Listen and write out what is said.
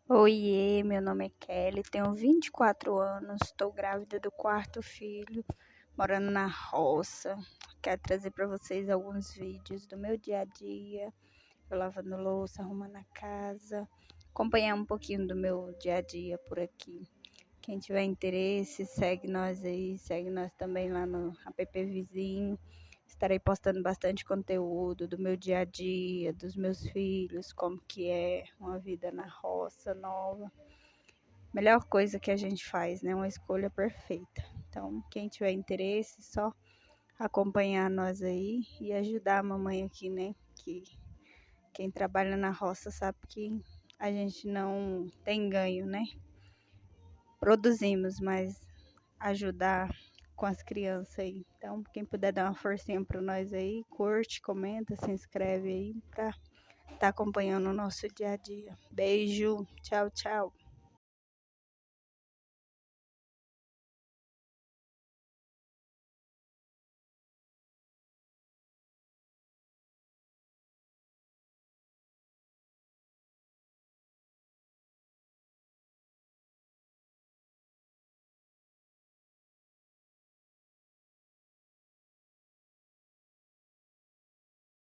Oiê, meu nome é Kelly, tenho 24 anos, estou grávida do quarto filho, morando na roça. Quero trazer para vocês alguns vídeos do meu dia a dia, eu lavando louça, arrumando a casa, acompanhar um pouquinho do meu dia a dia por aqui. Quem tiver interesse, segue nós aí, segue nós também lá no app Vizinho. Estarei postando bastante conteúdo do meu dia a dia, dos meus filhos, como que é uma vida na roça nova. Melhor coisa que a gente faz, né? Uma escolha perfeita. Então, quem tiver interesse, só acompanhar nós aí e ajudar a mamãe aqui, né? Que quem trabalha na roça sabe que a gente não tem ganho, né? Produzimos, mas ajudar com as crianças aí. Então, quem puder dar uma forcinha para nós aí, curte, comenta, se inscreve aí para estar acompanhando o nosso dia a dia. Beijo, tchau, tchau.